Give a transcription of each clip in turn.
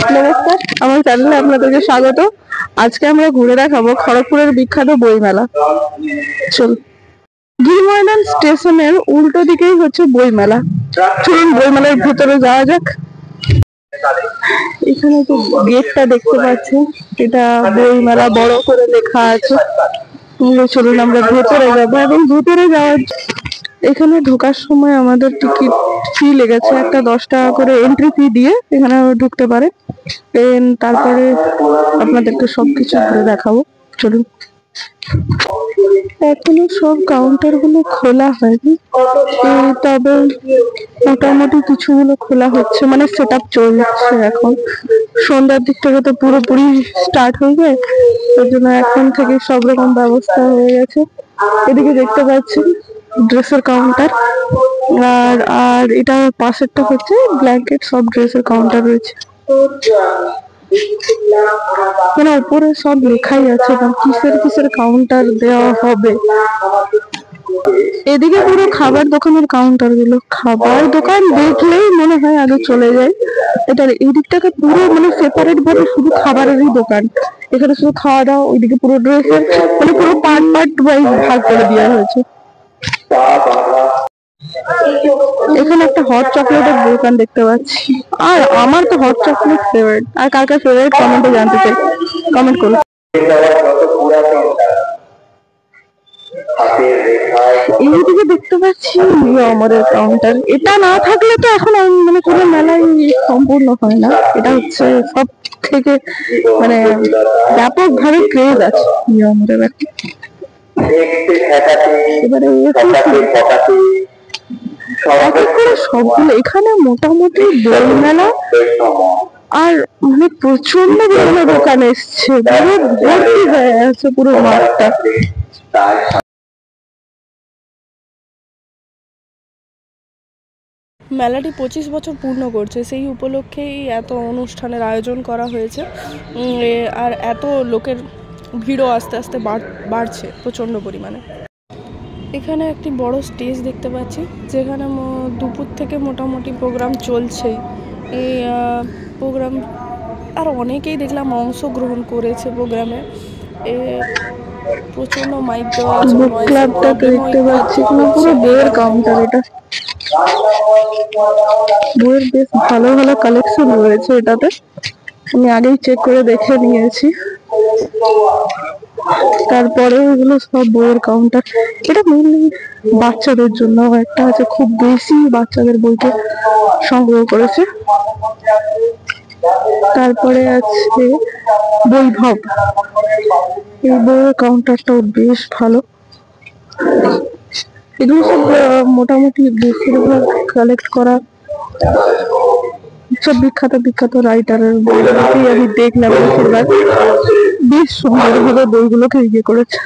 নমস্কার, আমার চ্যানেলে আপনাদেরকে স্বাগত। আজকে আমরা ঘুরে দেখাবো খড়গপুরের বিখ্যাত বইমেলা। চল, গিরিময়দান স্টেশনের উল্টো দিকেই হচ্ছে বইমেলা। চলুন বইমেলার ভেতরে যাওয়া যাক। এখানে তো গেটটা দেখতে পাচ্ছেন, এটা বইমেলা বড় করে লেখা আছে। চলুন আমরা ভেতরে যাবো এবং ভেতরে যাওয়ার এখানে ঢোকার সময় আমাদের টিকিট ফি লেগেছে, একটা 10 টাকা করে এন্ট্রি ফি দিয়ে এখানে ঢুকতে পারে। তারপরে আপনাদেরকে সবকিছু ঘুরে দেখাবো। চলুন। এখনো সব কাউন্টার গুলো খোলা হয়নি, তবে মোটামুটি কিছুগুলো খোলা হচ্ছে, মানে সেট আপ চলছে। এখন সন্ধ্যার দিক থেকে তো পুরোপুরি স্টার্ট হয়ে যায়, তার জন্য এখন থেকে সব রকম ব্যবস্থা হয়ে গেছে। এদিকে দেখতে পাচ্ছি ড্রেসের কাউন্টার, আর আর এটা পাশেরটা হচ্ছে ব্ল্যাঙ্কেট, সব ড্রেসের কাউন্টার রয়েছে। মানে উপরে সব লেখাই আছে কিসের কিসের কাউন্টার দেওয়া হবে। এদিকে পুরো খাবার দোকানের কাউন্টার গুলো, খাবার দোকান দেখলেই মনে হয় আগে চলে যায়। এটার এই দিকটাকে পুরো মানে সেপারেট ভাবে শুধু খাবারেরই দোকান, এখানে শুধু খাওয়া দাওয়া, ওইদিকে পুরো ড্রেসের, মানে পুরো পার্ট পার্ট ওয়াইজ ভাগ করে দেওয়া হয়েছে। এখানে একটা হট চকলেটের দোকান দেখতে পাচ্ছি, আর আমার তো হট চকলেট ফেভারিট। আর কার কার ফেভারিট কমেন্টে জানতে চাই, কমেন্ট করুন। এইদিকে দেখতে পাচ্ছি আমাদের কাউন্টার, এটা না থাকলে তো এখন মানে কোনো মেলায় সম্পূর্ণ হয় না। এটা হচ্ছে সব থেকে মানে ব্যাপক ভাবে ক্রেজ আছে আমাদের। এবারে সবগুলো এখানে মোটামুটি বই মেলা, আর মানে প্রচন্ড বিভিন্ন দোকান এসছে, ভর্তি হয়ে আছে পুরো মাঠটা। মেলাটি 25 বছর পূর্ণ করছে, সেই উপলক্ষেই এত অনুষ্ঠানের আয়োজন করা হয়েছে। আর এত লোকের ভিড়ও আস্তে আস্তে বাড়ছে প্রচণ্ড পরিমাণে। এখানে একটি বড় স্টেজ দেখতে পাচ্ছি, যেখানে দুপুর থেকে মোটামুটি প্রোগ্রাম চলছেই। এই প্রোগ্রাম আর অনেকেই দেখলাম অংশগ্রহণ করেছে প্রোগ্রামে। প্রচন্ড মাইক দেওয়া আছে। দেখতে পাচ্ছি পুরো বইয়ের কাউন্টার, এটা বইয়ের বেশ ভালো ভালো কালেকশন রয়েছে এটাতে। আমি আগেই চেক করে দেখে নিয়েছি। তারপরে এগুলো সব বইয়ের কাউন্টার। এটা মেনলি বাচ্চাদের জন্য একটা আছে, খুব বেশি বাচ্চাদের বইকে সংগ্রহ করেছে। তারপরে আছে বৈভব, এই বইয়ের কাউন্টারটাও বেশ ভালো। এগুলো সব মোটামুটি বেশিরভাগ কালেক্ট করা সব বিখ্যাত বিখ্যাত রাইটারের বই আমি দেখলাম। বেশিরভাগ বেশ সুন্দরভাবে বইগুলোকে ইয়ে করেছে।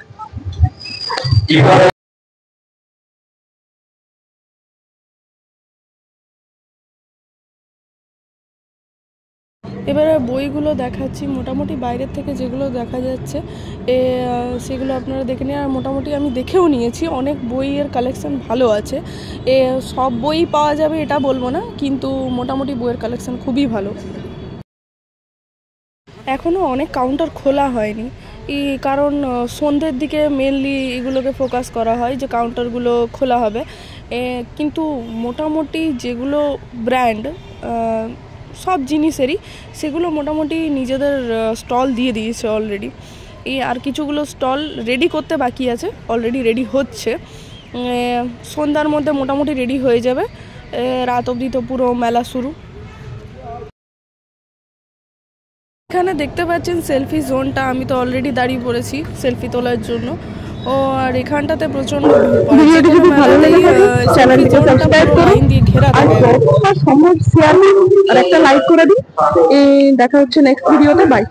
এবারে বইগুলো দেখাচ্ছি, মোটামুটি বাইরের থেকে যেগুলো দেখা যাচ্ছে সেগুলো আপনারা দেখে নিন। আর মোটামুটি আমি দেখেও নিয়েছি, অনেক বইয়ের কালেকশন ভালো আছে। সব বই পাওয়া যাবে এটা বলবো না, কিন্তু মোটামুটি বইয়ের কালেকশন খুবই ভালো। এখনও অনেক কাউন্টার খোলা হয়নি, কারণ সন্ধ্যের দিকে মেনলি এগুলোকে ফোকাস করা হয় যে কাউন্টারগুলো খোলা হবে। কিন্তু মোটামুটি যেগুলো ব্র্যান্ড সব জিনিসেরই, সেগুলো মোটামুটি নিজেদের স্টল দিয়ে দিয়েছে অলরেডি। আর কিছুগুলো স্টল রেডি করতে বাকি আছে, অলরেডি রেডি হচ্ছে। সন্ধ্যার মধ্যে মোটামুটি রেডি হয়ে যাবে, রাত অবধি তো পুরো মেলা শুরু। এখানে দেখতে পাচ্ছেন সেলফি জোনটা, আমি তো অলরেডি দাঁড়িয়ে পড়েছি সেলফি তোলার জন্য। আর এখানটাতে প্রচন্ড ঘেরা। দেখা হচ্ছে নেক্সট ভিডিওতে। বাই।